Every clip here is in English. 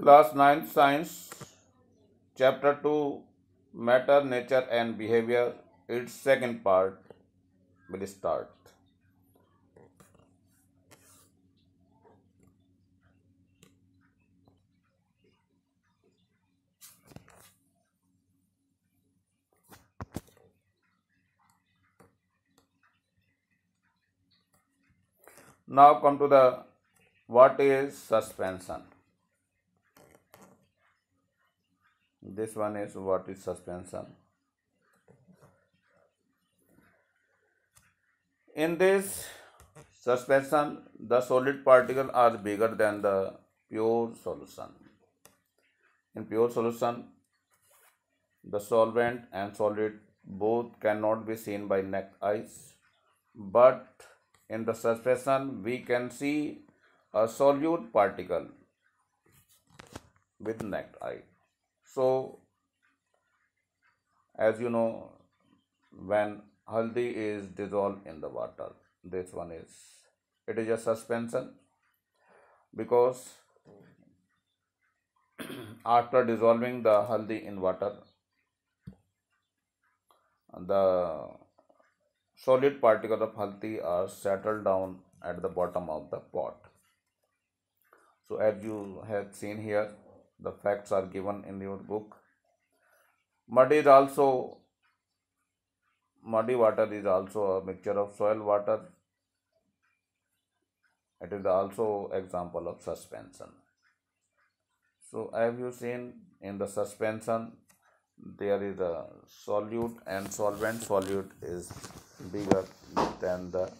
Class 9 Science, Chapter 2, Matter, Nature and Behavior, its second part will start. Now come to the what is suspension. This one is what is suspension. In this suspension, the solid particles are bigger than the pure solution. In pure solution, the solvent and solid both cannot be seen by naked eyes, but in the suspension we can see a solute particle with naked eye. So, as you know, when haldi is dissolved in the water, this one is it is a suspension because after dissolving the haldi in water, the solid particles of haldi are settled down at the bottom of the pot. So as you have seen here, the facts are given in your book. Muddy water is also a mixture of soil water. It is also example of suspension. So have you seen in the suspension there is a solute and solvent. Solute is bigger than the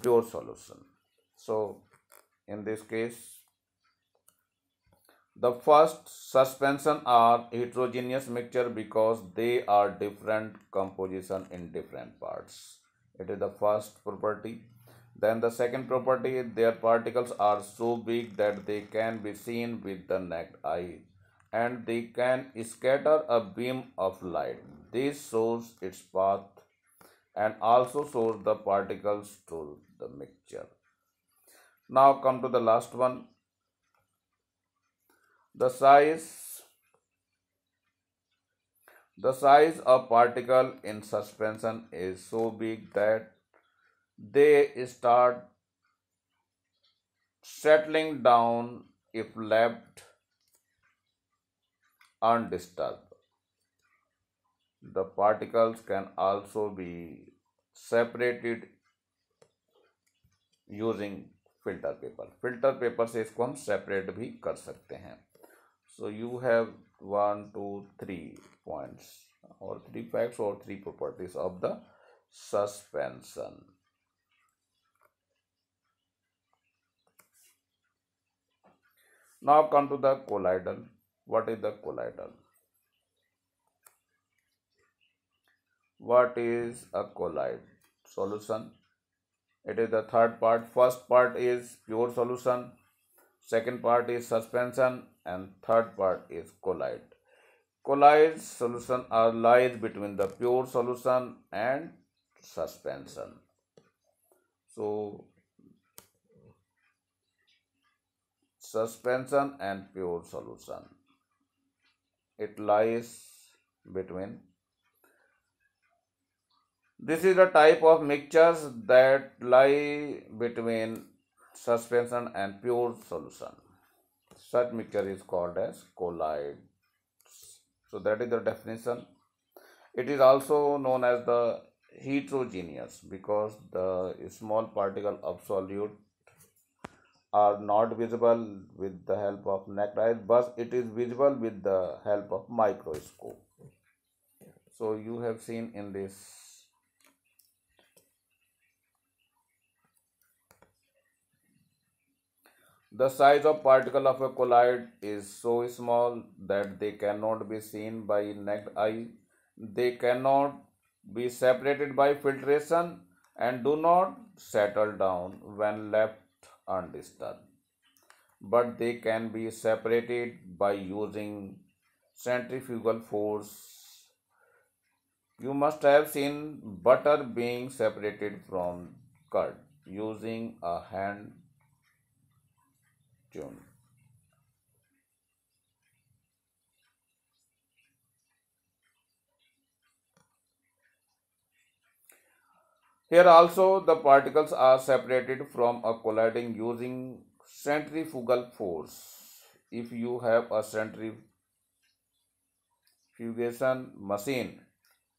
pure solution. So in this case, the first suspension are heterogeneous mixture because they are different composition in different parts. It is the first property. Then the second property, their particles are so big that they can be seen with the naked eye and they can scatter a beam of light. This shows its path and also shows the particles to the mixture. Now come to the last one. The size of particle in suspension is so big that they start settling down if left undisturbed. The particles can also be separated using filter paper. Filter paper से इसको हम separate भी कर सकते हैं. So you have 1, 2, 3 points or 3 facts or 3 properties of the suspension. Now come to the colloidal. What is the colloidal? What is a colloid solution? It is the third part. First part is pure solution, second part is suspension, and third part is colloid. Colloid solution are lies between the pure solution and suspension. So suspension and pure solution, it lies between. This is the type of mixtures that lie between suspension and pure solution. Such mixture is called as colloid. So that is the definition. It is also known as the heterogeneous because the small particle of solute are not visible with the help of naked eye, but it is visible with the help of microscope. So you have seen in this the size of particle of a colloid is so small that they cannot be seen by naked eye. They cannot be separated by filtration and do not settle down when left undisturbed. But they can be separated by using centrifugal force. You must have seen butter being separated from curd using a hand tune. Here also the particles are separated from a colliding using centrifugal force. If you have a centrifugation machine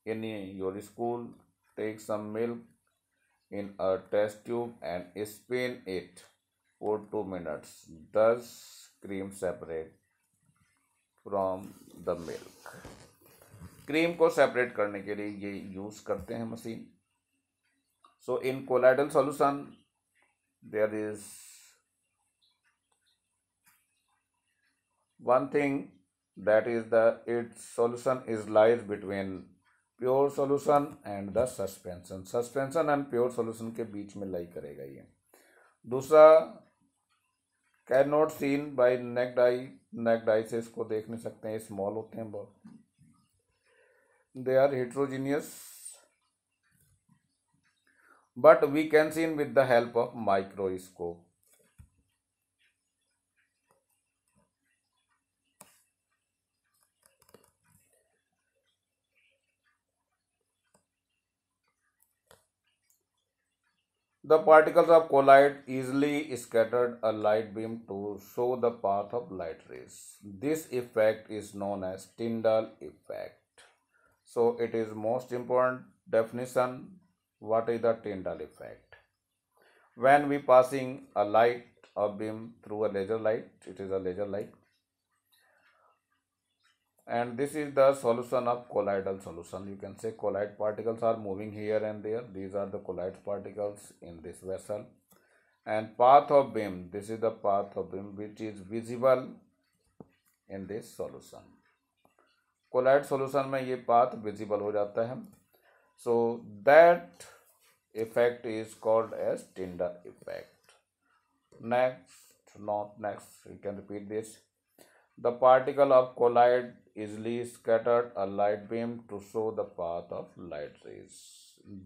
in your school, take some milk in a test tube and spin it for 2 minutes. Thus cream separate from the milk. Cream को separate करने के लिए ये use करते हैं machine. So in colloidal solution there is one thing, that is its solution is lies between pure solution and the suspension. Suspension and pure solution के बीच में लाई करेगा ये. दूसरा can not seen by naked eye. Naked eye से इसको देख नहीं सकते हैं, स्मॉल होते हैं बहुत. They are heterogeneous, but we can see with the help of microscope. The particles of collide easily scattered a light beam to show the path of light rays. This effect is known as Tyndall effect. So it is most important definition. What is the Tyndall effect? When we passing a light or beam through a laser light, it is a laser light, and this is the solution of colloidal solution. You can say colloid particles are moving here and there. These are the colloid particles in this vessel, and path of beam, this is the path of beam which is visible in this solution. Colloid solution में ये path visible हो जाता है. So that effect is called as Tyndall effect. Next, not next, you can repeat this. The particle of colloid easily scattered a light beam to show the path of light rays.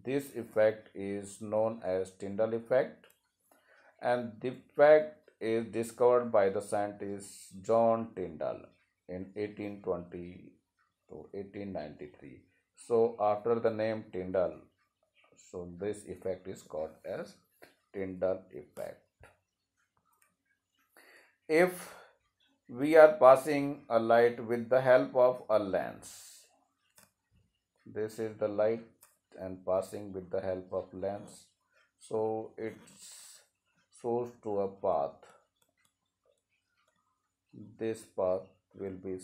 This effect is known as Tyndall effect, and the effect is discovered by the scientist John Tyndall in 1820 to 1893. So after the name Tyndall, so this effect is called as Tyndall effect. If we are passing a light with the help of a lens, this is the light and passing with the help of lens, so it shows to a path. This path will be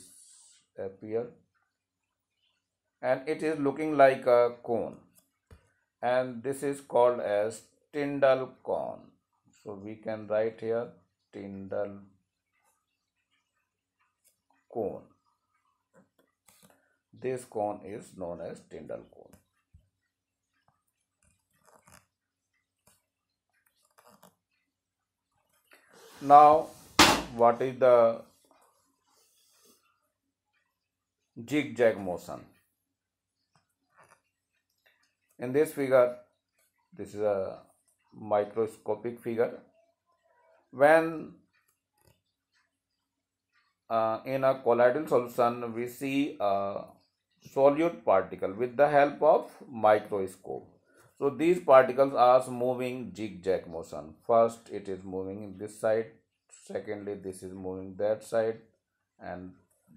appear, and it is looking like a cone, and this is called as Tyndall cone. So we can write here Tyndall cone. This cone is known as Tyndall cone. Now, what is the zigzag motion? In this figure, this is a microscopic figure. When in a colloidal solution, we see a solute particle with the help of microscope. So these particles are moving zigzag motion. First it is moving in this side, secondly this is moving that side, and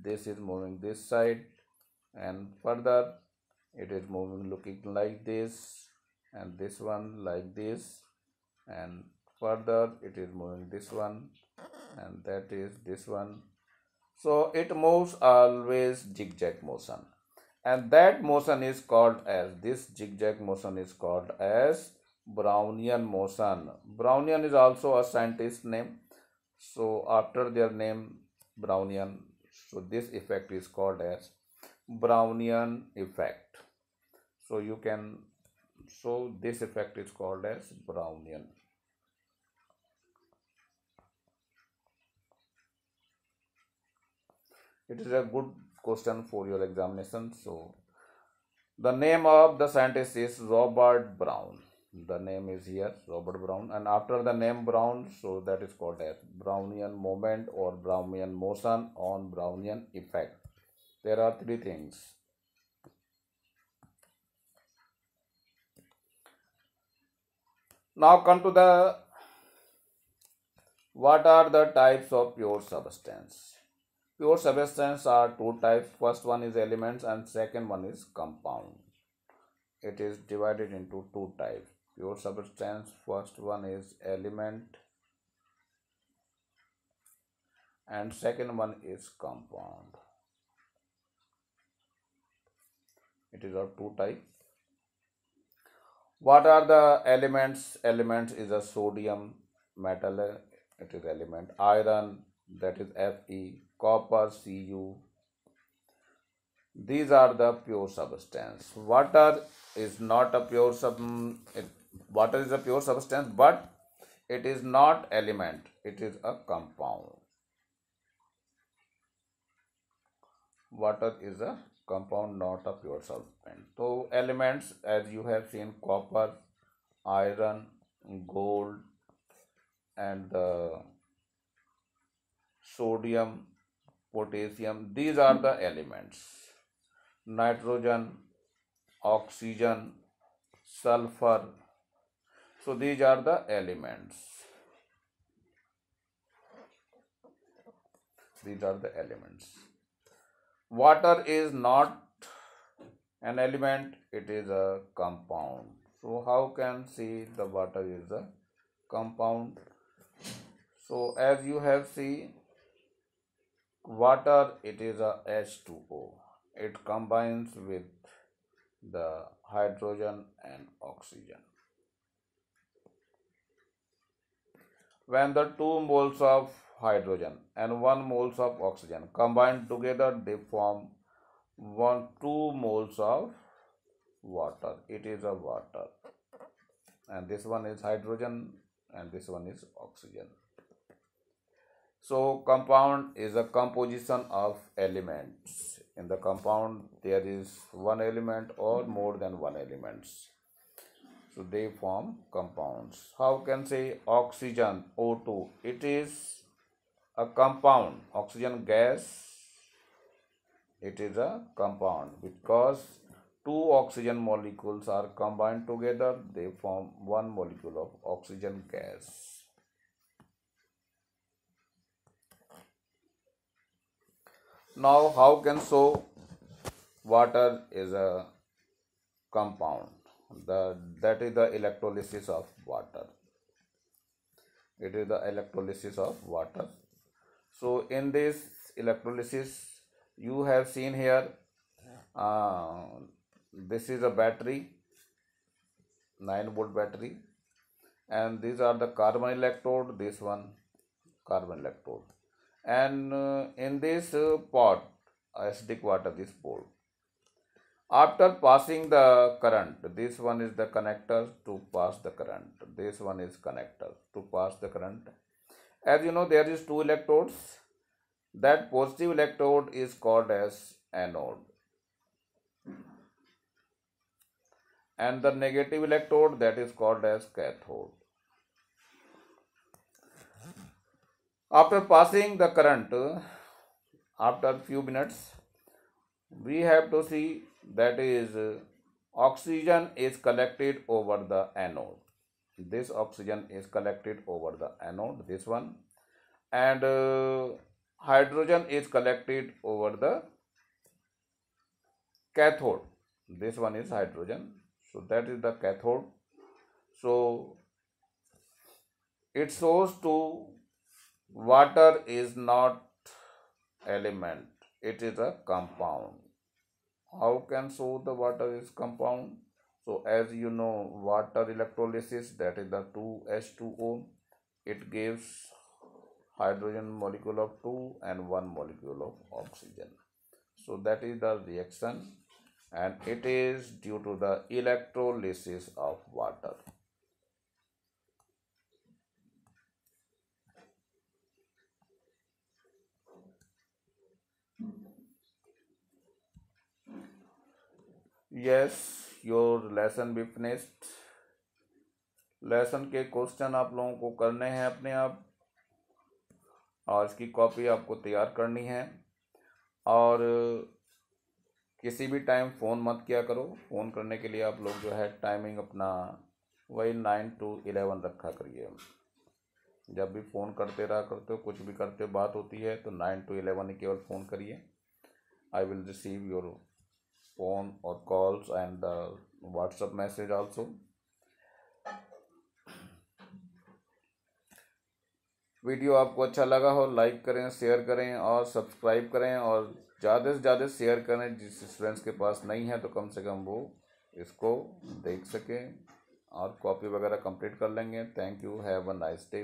this is moving this side, and further it is moving looking like this, and this one like this, and further it is moving this one, and that is this one. So it moves always zigzag motion, and that motion is called as, this zigzag motion is called as Brownian motion. Brownian is also a scientist name. So after their name Brownian, so this effect is called as Brownian effect. So you can, so this effect is called as Brownian. It is a good question for your examination. So the name of the scientist is Robert Brown. The name is here Robert Brown, and after the name Brown, so that is called as Brownian moment or Brownian motion on Brownian effect. There are three things. Now come to the what are the types of pure substance. Pure substance are two types. First one is elements and second one is compound. It is divided into two types. Pure substance, first one is element and second one is compound. It is of two types. What are the elements? Elements is a sodium metal, it is element. Iron, that is Fe. Copper, Cu. These are the pure substance. Water is not a pure water is a pure substance, but it is not element. It is a compound. Water is a compound, not a pure substance. So elements, as you have seen, copper, iron, gold, and the sodium, potassium, these are the elements. Nitrogen, oxygen, sulfur. So these are the elements. These are the elements. Water is not an element, it is a compound. So how can see the water is a compound? So as you have seen, water, it is a H2O. It combines with the hydrogen and oxygen. When the 2 moles of hydrogen and 1 moles of oxygen combine together, they form 2 moles of water. It is a water. And this one is hydrogen and this one is oxygen. So compound is a composition of elements. In the compound there is one element or more than one elements. So they form compounds. How can say oxygen, O2? It is a compound. Oxygen gas, it is a compound because 2 oxygen molecules are combined together. They form 1 molecule of oxygen gas. Now how can show water is a compound? That is the electrolysis of water. It is the electrolysis of water. So in this electrolysis, you have seen here, this is a battery, 9-volt battery, and these are the carbon electrode, this one carbon electrode, and in this pot, acidic water, this pot. After passing the current, this one is the connector to pass the current. This one is connector to pass the current. As you know, there is 2 electrodes. That positive electrode is called as anode. And the negative electrode, that is called as cathode. After passing the current, after a few minutes, we have to see that is oxygen is collected over the anode. This oxygen is collected over the anode, this one, and hydrogen is collected over the cathode. This one is hydrogen, so that is the cathode. So it shows to water is not element, it is a compound. How can show the water is compound? So as you know, water electrolysis, that is the 2H2O, it gives hydrogen molecule of 2 and 1 molecule of oxygen. So that is the reaction, and it is due to the electrolysis of water. Yes, your lesson be finished. Lesson के question आप लोगों को करने हैं अपने आप, और इसकी कॉपी आपको तैयार करनी है। और किसी भी टाइम फ़ोन मत किया करो। फ़ोन करने के लिए आप लोग जो है टाइमिंग अपना वही 9 to 11 रखा करिए। जब भी फ़ोन करते रहा करते हो, कुछ भी करते हो, बात होती है तो 9 to 11 ही केवल फ़ोन करिए। I will receive your phone और calls and WhatsApp message also. Video आपको अच्छा लगा हो लाइक करें, शेयर करें और सब्सक्राइब करें, और ज़्यादा से ज़्यादा शेयर करें। जिस स्टूडेंट्स के पास नहीं है तो कम से कम वो इसको देख सकें और कॉपी वगैरह कंप्लीट कर लेंगे। Thank you, have a nice day.